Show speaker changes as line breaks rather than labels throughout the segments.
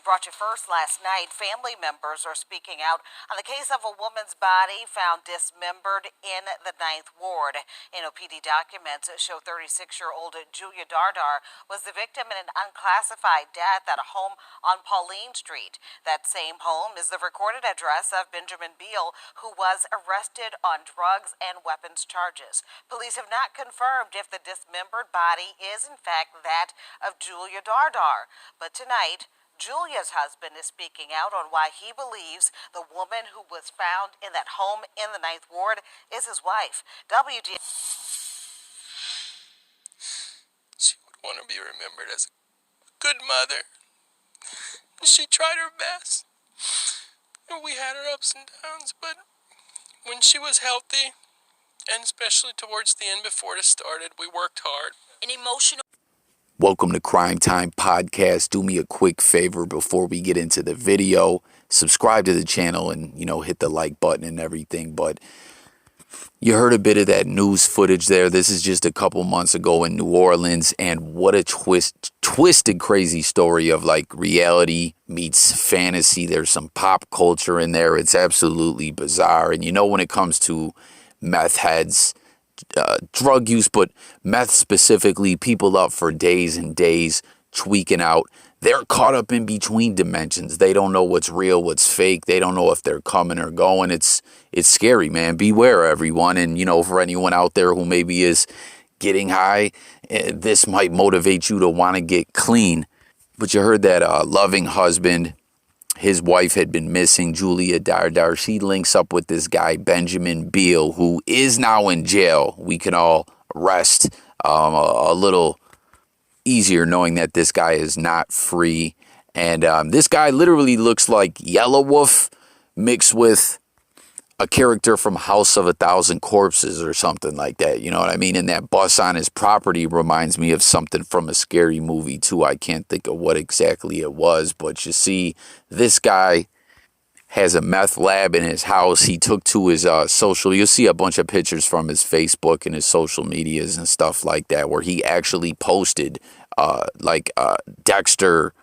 Brought you first last night, family members are speaking out on the case of a woman's body found dismembered in the 9th Ward. NOPD documents show 36-year-old Julia Dardar was the victim in an unclassified death at a home on Pauline Street. That same home is the recorded address of Benjamin Beale, who was arrested on drugs and weapons charges. Police have not confirmed if the dismembered body is in fact that of Julia Dardar, but tonight, Julia's husband is speaking out on why he believes the woman who was found in that home in the 9th Ward is his wife.
She would want to be remembered as a good mother. She tried her best. And we had her ups and downs, but when she was healthy, and especially towards the end before it started, we worked hard.
An emotional.
Welcome to Crime Time Podcast. Do me a quick favor before we get into the video. Subscribe to the channel and, hit the like button and everything. But you heard a bit of that news footage there. This is just a couple months ago in New Orleans. And what a twisted, crazy story of like reality meets fantasy. There's some pop culture in there. It's absolutely bizarre. And when it comes to meth heads, drug use, but meth specifically, people up for days and days tweaking out. They're caught up in between dimensions. They don't know what's real, what's fake. They don't know if they're coming or going. It's scary, man. Beware, everyone. And, for anyone out there who maybe is getting high, this might motivate you to want to get clean. But you heard that loving husband, his wife had been missing, Julia Dardar. She links up with this guy, Benjamin Beale, who is now in jail. We can all rest a little easier knowing that this guy is not free. And this guy literally looks like Yellow Wolf mixed with a character from House of a Thousand Corpses or something like that. You know what I mean? And that bus on his property reminds me of something from a scary movie too. I can't think of what exactly it was, but you see, this guy has a meth lab in his house. He took to his social. You'll see a bunch of pictures from his Facebook and his social medias and stuff like that, where he actually posted Dexter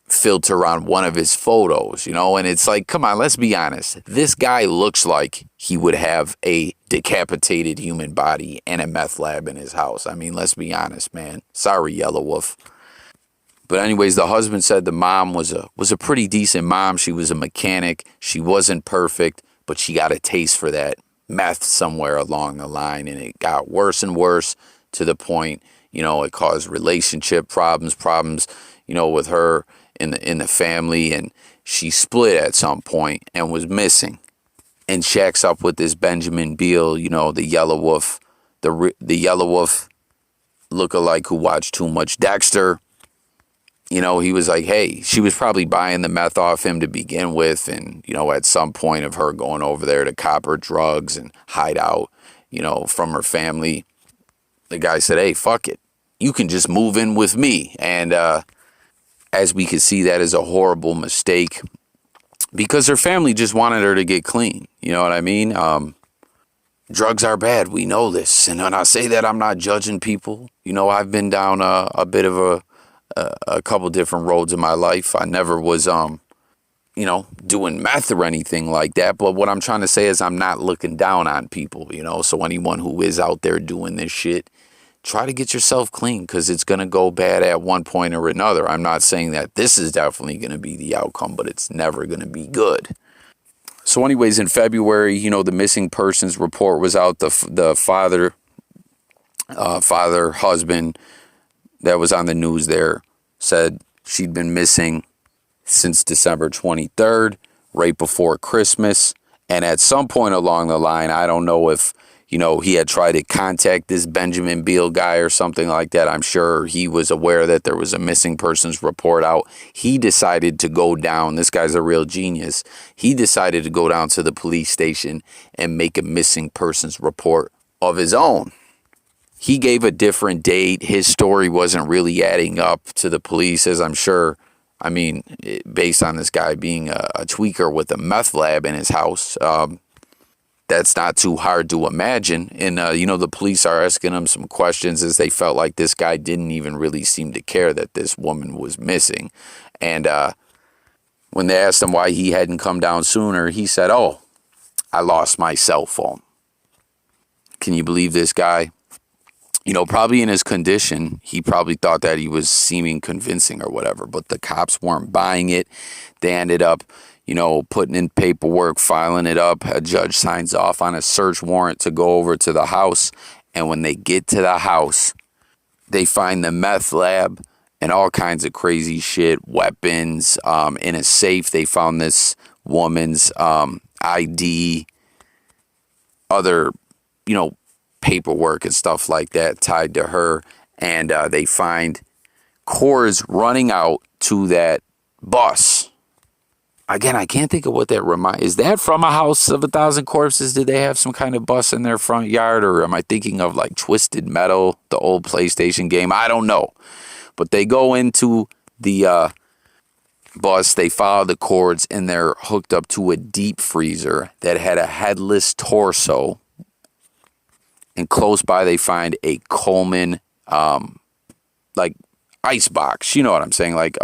filter on one of his photos, and it's like, come on, let's be honest. This guy looks like he would have a decapitated human body and a meth lab in his house. I mean, let's be honest, man. Sorry, Yellow Wolf. But anyways, the husband said the mom was a pretty decent mom. She was a mechanic. She wasn't perfect, but she got a taste for that meth somewhere along the line, and it got worse and worse to the point, it caused relationship problems, with her in the family, and she split at some point and was missing, and shacks up with this Benjamin Beale, the Yellow Wolf, the Yellow Wolf lookalike who watched too much Dexter. He was like, hey, she was probably buying the meth off him to begin with, and at some point of her going over there to cop her drugs and hide out, from her family, the guy said, hey, fuck it, you can just move in with me. And as we could see, that is a horrible mistake because her family just wanted her to get clean. You know what I mean? Drugs are bad. We know this. And when I say that, I'm not judging people. I've been down a bit of a couple different roads in my life. I never was, doing meth or anything like that. But what I'm trying to say is I'm not looking down on people, So anyone who is out there doing this shit, try to get yourself clean because it's going to go bad at one point or another. I'm not saying that this is definitely going to be the outcome, but it's never going to be good. So anyways, in February, the missing persons report was out. The husband that was on the news there said she'd been missing since December 23rd, right before Christmas. And at some point along the line, I don't know if he had tried to contact this Benjamin Beale guy or something like that. I'm sure he was aware that there was a missing persons report out. He decided to go down. This guy's a real genius. He decided to go down to the police station and make a missing persons report of his own. He gave a different date. His story wasn't really adding up to the police, as I'm sure. I mean, based on this guy being a tweaker with a meth lab in his house, that's not too hard to imagine. And, the police are asking him some questions as they felt like this guy didn't even really seem to care that this woman was missing. And when they asked him why he hadn't come down sooner, he said, "Oh, I lost my cell phone." Can you believe this guy? Probably in his condition, he probably thought that he was seeming convincing or whatever, but the cops weren't buying it. They ended up, putting in paperwork, filing it up. A judge signs off on a search warrant to go over to the house. And when they get to the house, they find the meth lab and all kinds of crazy shit, weapons. In a safe, they found this woman's ID, other, paperwork and stuff like that tied to her. And they find cords running out to that bus. Again, I can't think of what that reminds. Is that from A House of a Thousand Corpses? Did they have some kind of bus in their front yard? Or am I thinking of like Twisted Metal, the old PlayStation game? I don't know. But they go into the bus, they follow the cords, and they're hooked up to a deep freezer that had a headless torso. And close by, they find a Coleman, like, ice box. You know what I'm saying? Like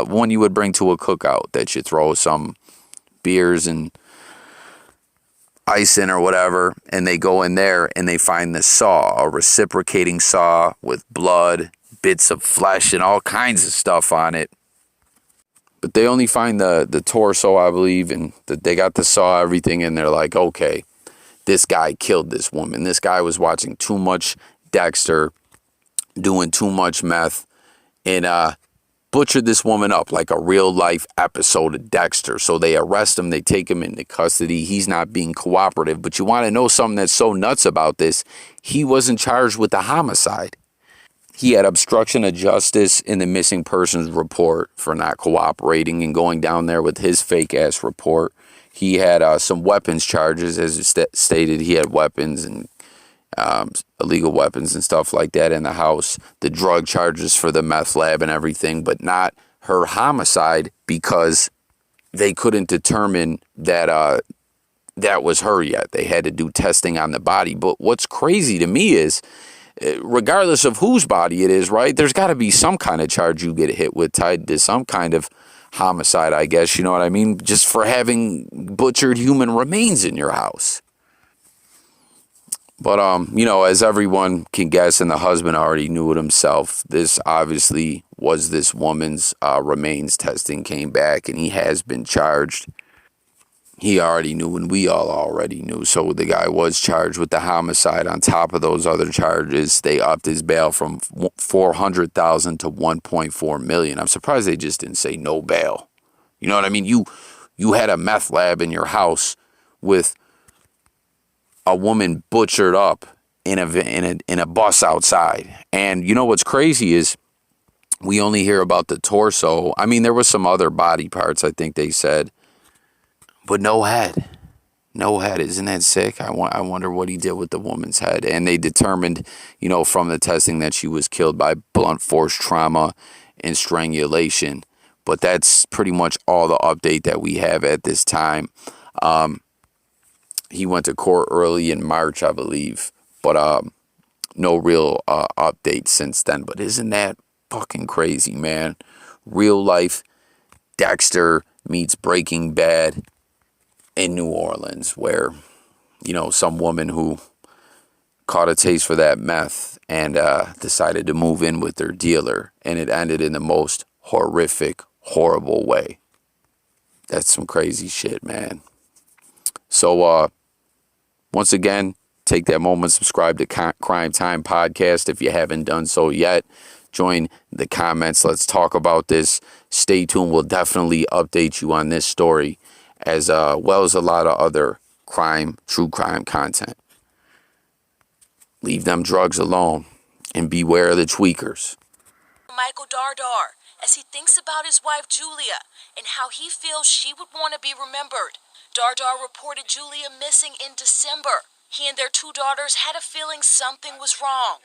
one you would bring to a cookout that you throw some beers and ice in or whatever. And they go in there and they find the saw, a reciprocating saw with blood, bits of flesh, and all kinds of stuff on it. But they only find the torso, I believe, and they got the saw, everything, and they're like, okay, this guy killed this woman. This guy was watching too much Dexter, doing too much meth, and butchered this woman up like a real life episode of Dexter. So they arrest him. They take him into custody. He's not being cooperative. But you want to know something that's so nuts about this? He wasn't charged with the homicide. He had obstruction of justice in the missing persons report for not cooperating and going down there with his fake ass report. He had some weapons charges, as it stated. He had weapons and illegal weapons and stuff like that in the house. The drug charges for the meth lab and everything, but not her homicide because they couldn't determine that that was her yet. They had to do testing on the body. But what's crazy to me is, regardless of whose body it is, right, there's got to be some kind of charge you get hit with tied to some kind of homicide, I guess, you know what I mean? Just for having butchered human remains in your house. But, as everyone can guess, and the husband already knew it himself, this obviously was this woman's remains. Testing came back, and he has been charged. He already knew, and we all already knew. So the guy was charged with the homicide. On top of those other charges, they upped his bail from $400,000 to $1.4 million. I'm surprised they just didn't say no bail. You know what I mean? You had a meth lab in your house with a woman butchered up in a bus outside. And you know what's crazy is we only hear about the torso. I mean, there was some other body parts, I think they said. But no head. No head. Isn't that sick? I wonder what he did with the woman's head. And they determined, from the testing that she was killed by blunt force trauma and strangulation. But that's pretty much all the update that we have at this time. He went to court early in March, I believe. But no real update since then. But isn't that fucking crazy, man? Real life Dexter meets Breaking Bad in New Orleans, where, some woman who caught a taste for that meth and decided to move in with their dealer, and it ended in the most horrific, horrible way. That's some crazy shit, man. So, once again, take that moment, subscribe to Crime Time Podcast if you haven't done so yet. Join the comments. Let's talk about this. Stay tuned. We'll definitely update you on this story, as well as a lot of other true crime content. Leave them drugs alone and beware of the tweakers.
Michael Dardar, as he thinks about his wife Julia and how he feels she would want to be remembered. Dardar reported Julia missing in December. He and their 2 daughters had a feeling something was wrong.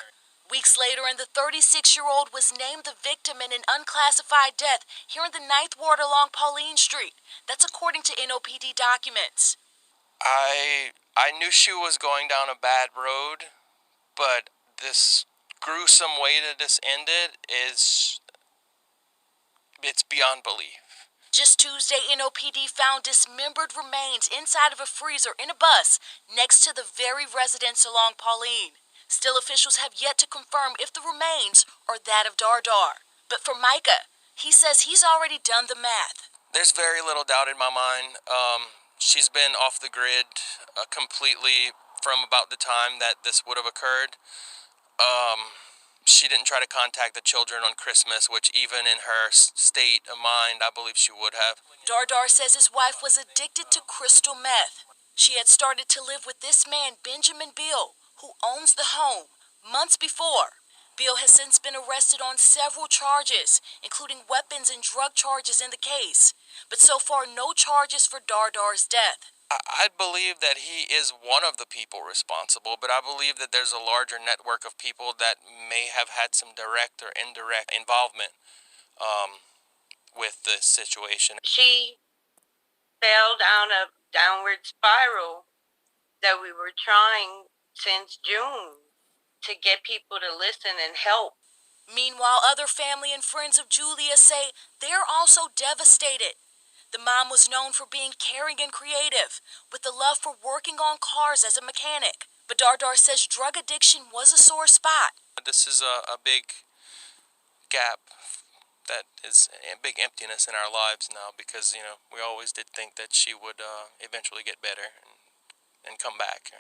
Weeks later, and the 36-year-old was named the victim in an unclassified death here in the 9th Ward along Pauline Street. That's according to NOPD documents.
I knew she was going down a bad road, but this gruesome way that this ended it's beyond belief.
Just Tuesday, NOPD found dismembered remains inside of a freezer in a bus next to the very residence along Pauline. Still, officials have yet to confirm if the remains are that of Dardar. But for Micah, he says he's already done the math.
There's very little doubt in my mind. She's been off the grid completely from about the time that this would have occurred. She didn't try to contact the children on Christmas, which even in her state of mind, I believe she would have.
Dardar says his wife was addicted to crystal meth. She had started to live with this man, Benjamin Beale, who owns the home, months before. Beale has since been arrested on several charges, including weapons and drug charges in the case. But so far, no charges for Dardar's death.
I believe that he is one of the people responsible, but I believe that there's a larger network of people that may have had some direct or indirect involvement with this situation.
She fell down a downward spiral that we were trying since June to get people to listen and help.
Meanwhile, other family and friends of Julia say they're also devastated. The mom was known for being caring and creative, with a love for working on cars as a mechanic. But Dardar says drug addiction was a sore spot.
This is a big gap that is a big emptiness in our lives now because, we always did think that she would eventually get better and come back.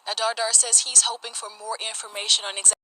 Now, Dardar says he's hoping for more information on exactly